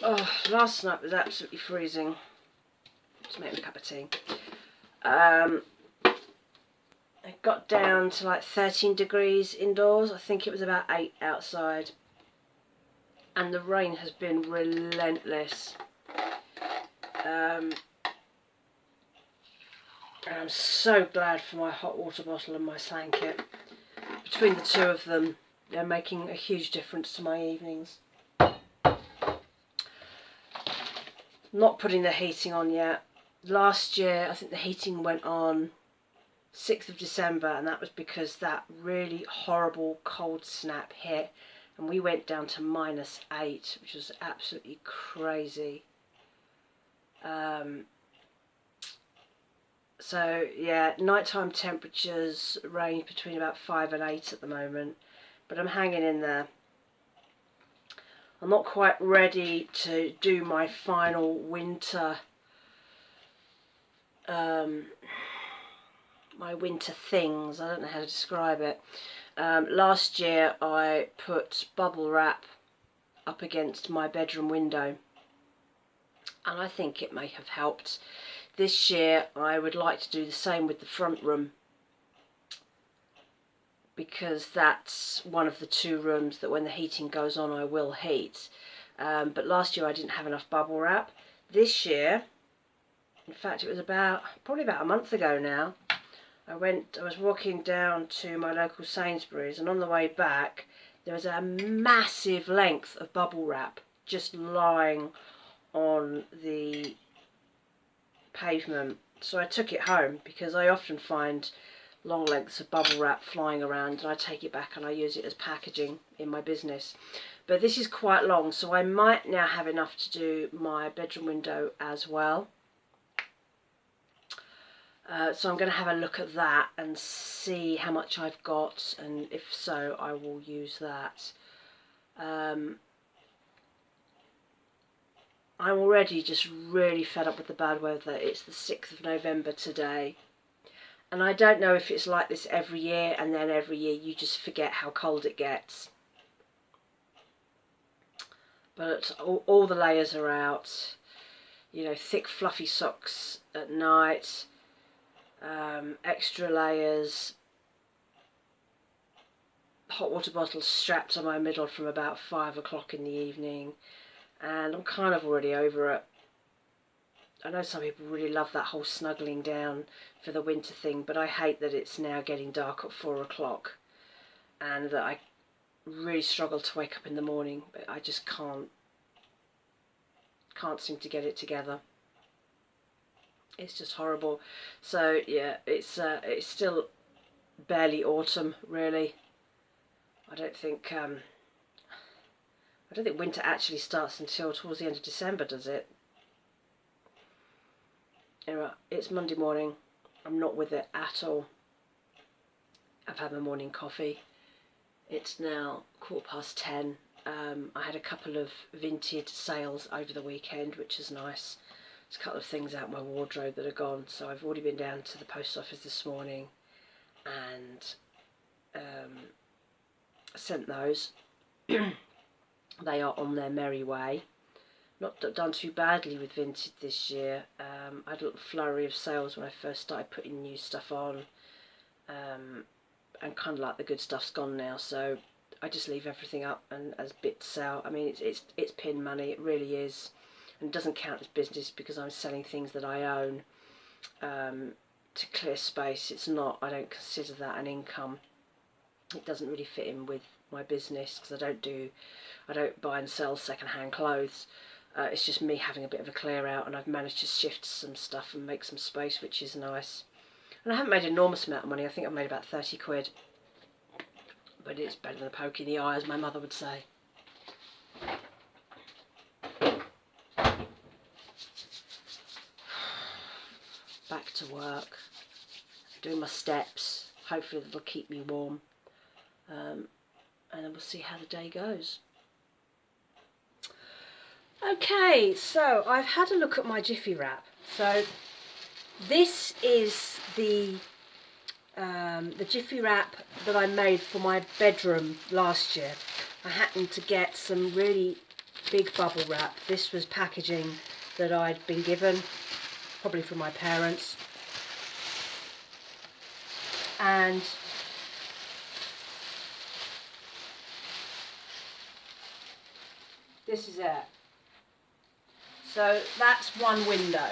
Oh, last night was absolutely freezing. Just make me a cup of tea. It got down to like 13 degrees indoors. I think it was about 8 outside. And the rain has been relentless. And I'm so glad for my hot water bottle and my blanket. Between the two of them, they're making a huge difference to my evenings. Not putting the heating on yet. Last year, I think the heating went on 6th of December, and that was because that really horrible cold snap hit, and we went down to -8, which was absolutely crazy. So yeah, nighttime temperatures range between about 5 and 8 at the moment, but I'm hanging in there. I'm not quite ready to do my final winter my winter things. I don't know how to describe it. Last year I put bubble wrap up against my bedroom window, and I think it may have helped. This year I would like to do the same with the front room, because that's one of the two rooms that when the heating goes on I will heat. But last year I didn't have enough bubble wrap. This year, in fact it was probably about a month ago now, I was walking down to my local Sainsbury's, and on the way back there was a massive length of bubble wrap just lying on the pavement. So I took it home, because I often find long lengths of bubble wrap flying around, and I take it back and I use it as packaging in my business. But this is quite long, so I might now have enough to do my bedroom window as well. So I'm going to have a look at that and see how much I've got, and if so I will use that. I'm already just really fed up with the bad weather. It's the 6th of November today, and I don't know if it's like this every year, and then every year you just forget how cold it gets. But all the layers are out, you know, thick fluffy socks at night, extra layers, hot water bottle strapped on my middle from about 5 o'clock in the evening, and I'm kind of already over it. I know some people really love that whole snuggling down for the winter thing, but I hate that it's now getting dark at 4 o'clock, and that I really struggle to wake up in the morning, but I just can't seem to get it together. It's just horrible. So yeah, it's still barely autumn really. I don't think winter actually starts until towards the end of December, does it? Anyway, it's Monday morning. I'm not with it at all. I've had my morning coffee. It's now 10:15. I had a couple of vintage sales over the weekend, which is nice. There's a couple of things out my wardrobe that are gone, so I've already been down to the post office this morning and sent those. They are on their merry way. Not done too badly with vintage this year. I had a little flurry of sales when I first started putting new stuff on, and kind of like the good stuff's gone now, so I just leave everything up and as bits out. I mean, it's pin money, it really is, and it doesn't count as business because I'm selling things that I own to clear space. It's not. I don't consider that an income. It doesn't really fit in with my business because I don't buy and sell second-hand clothes. It's just me having a bit of a clear out, and I've managed to shift some stuff and make some space, which is nice. And I haven't made an enormous amount of money. I think I've made about 30 quid. But it's better than a poke in the eye, as my mother would say. Back to work. Doing my steps. Hopefully that'll keep me warm. And then we'll see how the day goes. Okay, so I've had a look at my Jiffy wrap. So this is the Jiffy wrap that I made for my bedroom last year. I happened to get some really big bubble wrap. This was packaging that I'd been given, probably from my parents. And this is it. So that's one window.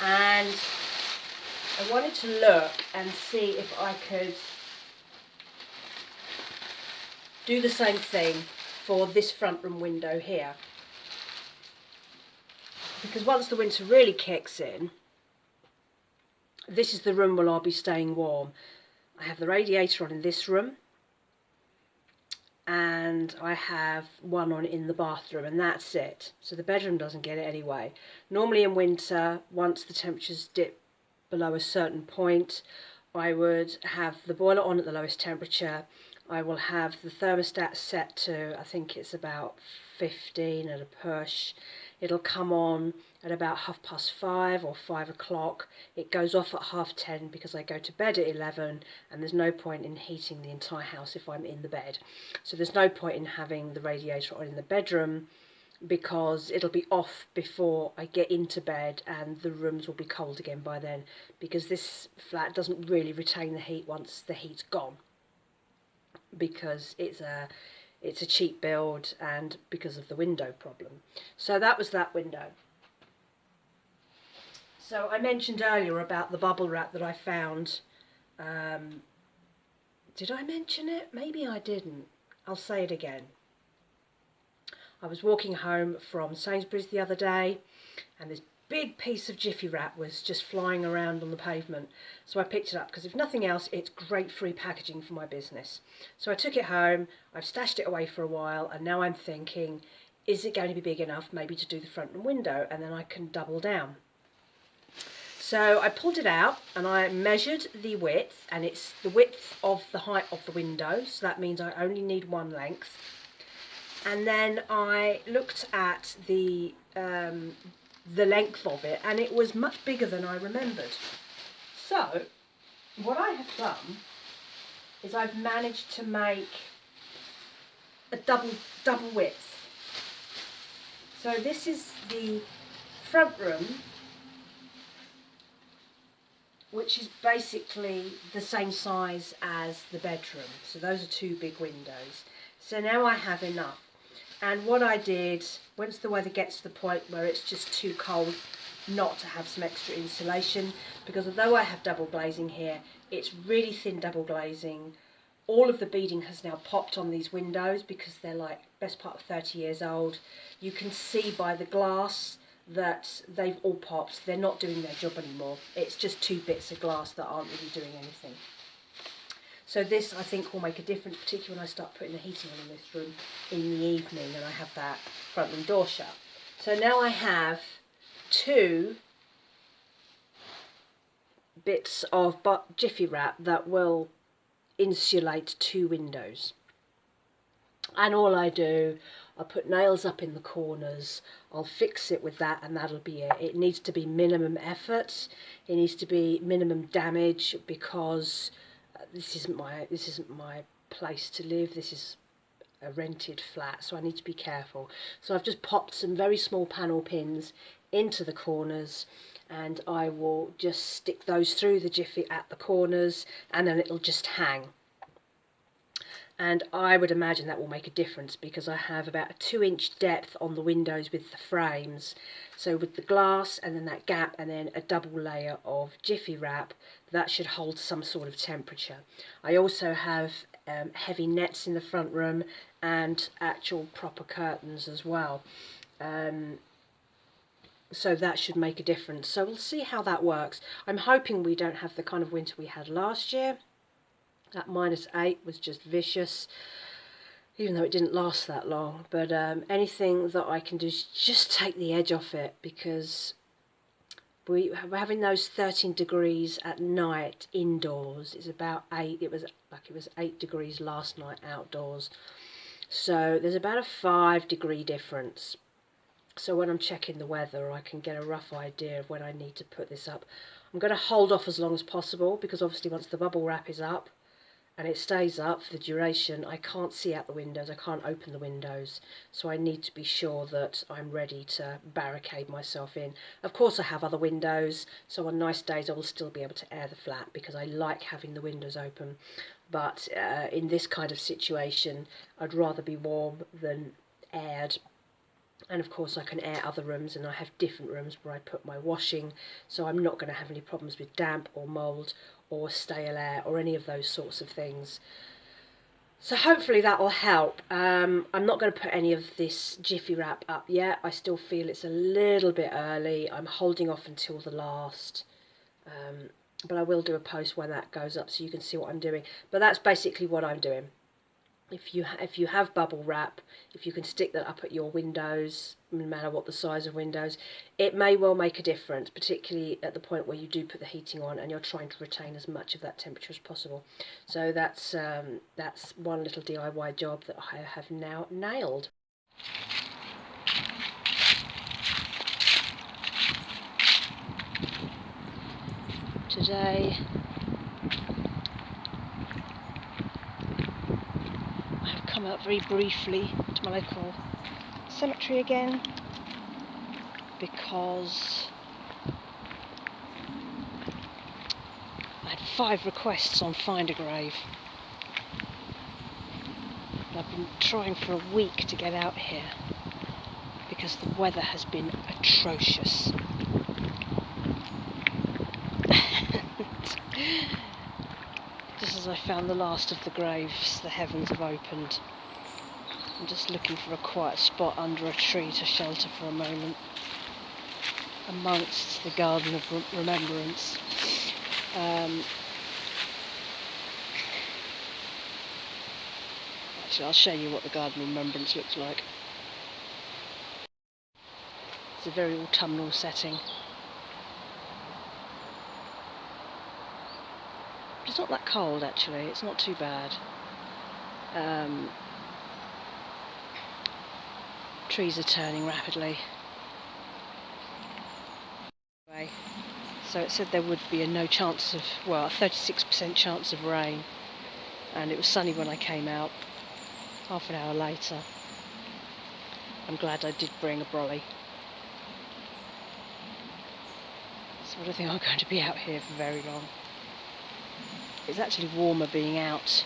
And I wanted to look and see if I could do the same thing for this front room window here. Because once the winter really kicks in, this is the room where I'll be staying warm. I have the radiator on in this room, and I have one on in the bathroom, and that's it. So the bedroom doesn't get it anyway. Normally in winter, once the temperatures dip below a certain point, I would have the boiler on at the lowest temperature. I will have the thermostat set to, I think it's about 15 at a push. It'll come on at about 5:30 or 5 o'clock. It goes off at 10:30 because I go to bed at 11, and there's no point in heating the entire house if I'm in the bed. So there's no point in having the radiator on in the bedroom, because it'll be off before I get into bed, and the rooms will be cold again by then, because this flat doesn't really retain the heat once the heat's gone, because it's a cheap build and because of the window problem. So that was that window. So I mentioned earlier about the bubble wrap that I found. Did I mention it? Maybe I didn't. I'll say it again. I was walking home from Sainsbury's the other day, and this big piece of Jiffy wrap was just flying around on the pavement. So I picked it up because, if nothing else, it's great free packaging for my business. So I took it home, I've stashed it away for a while, and now I'm thinking, is it going to be big enough maybe to do the front room window, and then I can double down. So I pulled it out and I measured the width, and it's the width of the height of the window, so that means I only need one length. And then I looked at the length of it, and it was much bigger than I remembered. So what I have done is I've managed to make a double width. So this is the front room, which is basically the same size as the bedroom. So those are two big windows. So now I have enough. And what I did, once the weather gets to the point where it's just too cold not to have some extra insulation, because although I have double glazing here, it's really thin double glazing. All of the beading has now popped on these windows because they're like best part of 30 years old. You can see by the glass that they've all popped. They're not doing their job anymore. It's just two bits of glass that aren't really doing anything. So this, I think, will make a difference, particularly when I start putting the heating on in this room in the evening and I have that front room door shut. So now I have two bits of Jiffy wrap that will insulate two windows. And all I do, I'll put nails up in the corners, I'll fix it with that, and that'll be it. It needs to be minimum effort, it needs to be minimum damage, because this isn't my place to live. This is a rented flat, so I need to be careful. So I've just popped some very small panel pins into the corners, and I will just stick those through the Jiffy at the corners, and then it'll just hang. And I would imagine that will make a difference, because I have about a 2-inch depth on the windows with the frames. So with the glass and then that gap and then a double layer of Jiffy wrap, that should hold some sort of temperature. I also have heavy nets in the front room and actual proper curtains as well. So that should make a difference. So we'll see how that works. I'm hoping we don't have the kind of winter we had last year. That -8 was just vicious, even though it didn't last that long. But anything that I can do is just take the edge off it, because we're having those 13 degrees at night indoors. It's about 8. It was 8 degrees last night outdoors. So there's about a 5-degree difference. So when I'm checking the weather, I can get a rough idea of when I need to put this up. I'm going to hold off as long as possible, because obviously once the bubble wrap is up, and it stays up for the duration. I can't see out the windows, I can't open the windows, so I need to be sure that I'm ready to barricade myself in. Of course I have other windows, so on nice days I will still be able to air the flat because I like having the windows open, but in this kind of situation I'd rather be warm than aired. And of course I can air other rooms, and I have different rooms where I put my washing, so I'm not going to have any problems with damp or mould or stale air or any of those sorts of things. So hopefully that will help. I'm not going to put any of this Jiffy wrap up yet. I still feel it's a little bit early. I'm holding off until the last. But I will do a post when that goes up so you can see what I'm doing. But that's basically what I'm doing. If you have bubble wrap, if you can stick that up at your windows, no matter what the size of windows, it may well make a difference, particularly at the point where you do put the heating on and you're trying to retain as much of that temperature as possible. So that's one little DIY job that I have now nailed. Today I have come out very briefly to my local cemetery again because I had 5 requests on Find a Grave. I've been trying for a week to get out here because the weather has been atrocious. Just as I found the last of the graves, the heavens have opened. I'm just looking for a quiet spot under a tree to shelter for a moment amongst the garden of remembrance. Actually, I'll show you what the garden of remembrance looks like. It's a very autumnal setting. It's not that cold actually, it's not too bad. Trees are turning rapidly. Anyway, so it said there would be a 36% chance of rain, and it was sunny when I came out. Half an hour later. I'm glad I did bring a brolly. So I don't think I'm going to be out here for very long. It's actually warmer being out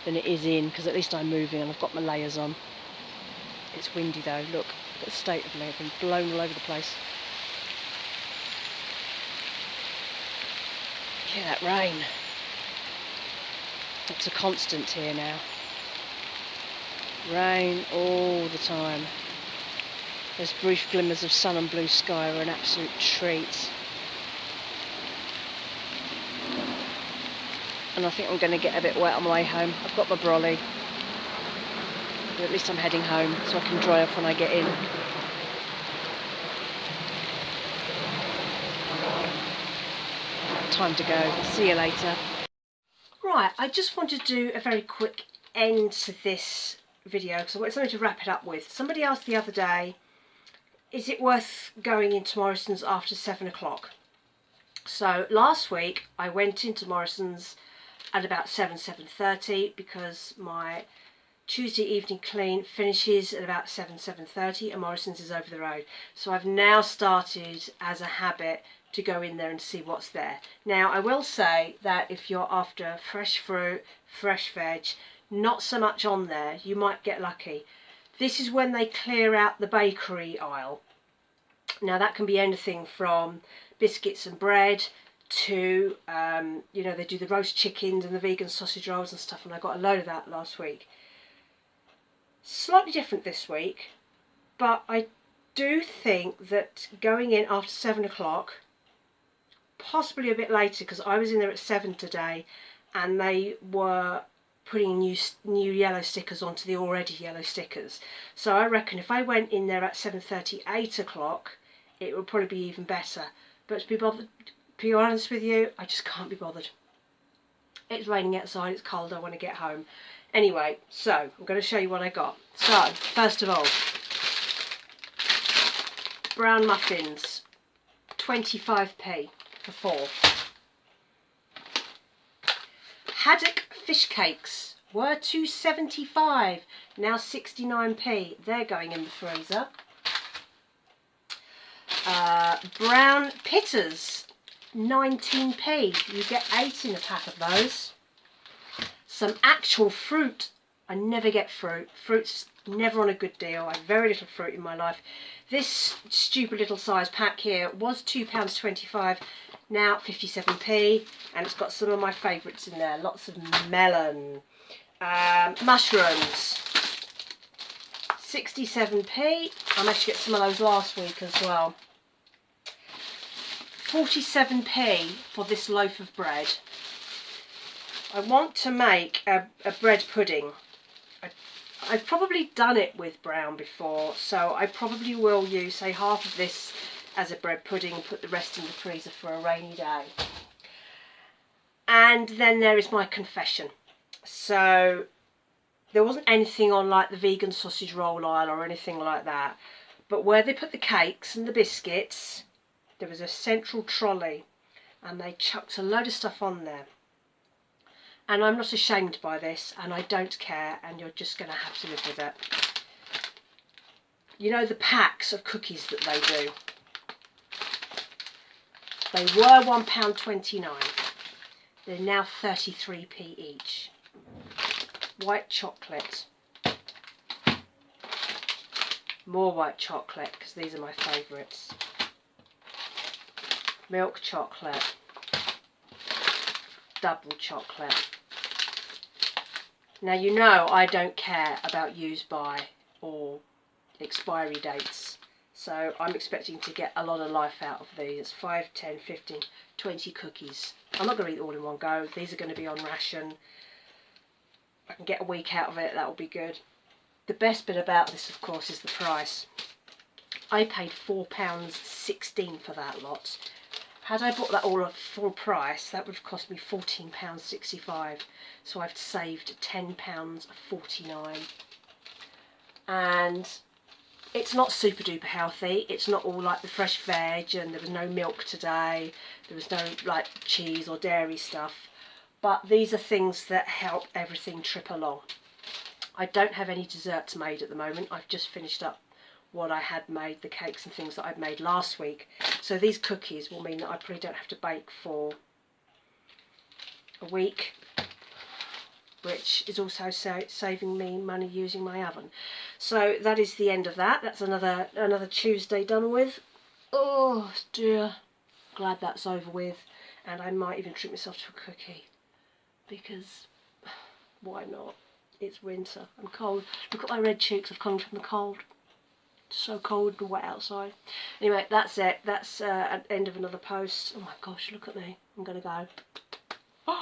than it is in, because at least I'm moving and I've got my layers on. It's windy though, look at the state of me, I've been blown all over the place. Hear that rain? It's a constant here now. Rain all the time. Those brief glimmers of sun and blue sky are an absolute treat. And I think I'm going to get a bit wet on my way home. I've got my brolly. But at least I'm heading home so I can dry off when I get in. Time to go. See you later. Right, I just wanted to do a very quick end to this video because I wanted something to wrap it up with. Somebody asked the other day, is it worth going into Morrisons after 7 o'clock? So last week I went into Morrisons at about 7:30 because my Tuesday evening clean finishes at about 7:30 and Morrisons is over the road. So I've now started as a habit to go in there and see what's there. Now I will say that if you're after fresh fruit, fresh veg, not so much on there, you might get lucky. This is when they clear out the bakery aisle. Now that can be anything from biscuits and bread to, you know, they do the roast chickens and the vegan sausage rolls and stuff, and I got a load of that last week. Slightly different this week, but I do think that going in after 7 o'clock, possibly a bit later, because I was in there at 7 today and they were putting new yellow stickers onto the already yellow stickers. So I reckon if I went in there at 7:30, 8 o'clock, it would probably be even better. But to be honest with you, I just can't be bothered. It's raining outside, it's cold, I want to get home. Anyway, so I'm going to show you what I got. So, first of all, brown muffins, 25p for 4. Haddock fish cakes were 2.75, now 69p. They're going in the freezer. Brown pitters, 19p. You get 8 in a pack of those. Some actual fruit. I never get fruit. Fruit's never on a good deal. I have very little fruit in my life. This stupid little size pack here was £2.25, now 57p, and it's got some of my favourites in there. Lots of melon, mushrooms, 67p. I managed to get some of those last week as well. 47p for this loaf of bread. I want to make a bread pudding. I've probably done it with brown before, so I probably will use, say, half of this as a bread pudding and put the rest in the freezer for a rainy day. And then there is my confession. So there wasn't anything on like the vegan sausage roll aisle or anything like that, but where they put the cakes and the biscuits, there was a central trolley and they chucked a load of stuff on there. And I'm not ashamed by this, and I don't care, and you're just going to have to live with it. You know the packs of cookies that they do? They were £1.29. They're now 33p each. White chocolate. More white chocolate, because these are my favourites. Milk chocolate. Double chocolate. Now you know I don't care about use by or expiry dates, so I'm expecting to get a lot of life out of these. It's 5, 10, 15, 20 cookies. I'm not going to eat all in one go. These are going to be on ration. I can get a week out of it, that will be good. The best bit about this, of course, is the price. I paid £4.16 for that lot. Had I bought that all at full price, that would have cost me £14.65. So I've saved £10.49. And it's not super duper healthy. It's not all like the fresh veg, and there was no milk today. There was no like cheese or dairy stuff. But these are things that help everything trip along. I don't have any desserts made at the moment. I've just finished up what I had made, the cakes and things that I'd made last week. So these cookies will mean that I probably don't have to bake for a week, which is also saving me money using my oven. So that is the end of that. That's another Tuesday done with. Oh dear, glad that's over with. And I might even treat myself to a cookie, because why not? It's winter. I'm cold. Look at my red cheeks. I've come from the cold. So cold and wet outside. Anyway, that's it. That's an end of another post. Oh my gosh, look at me. I'm going to go.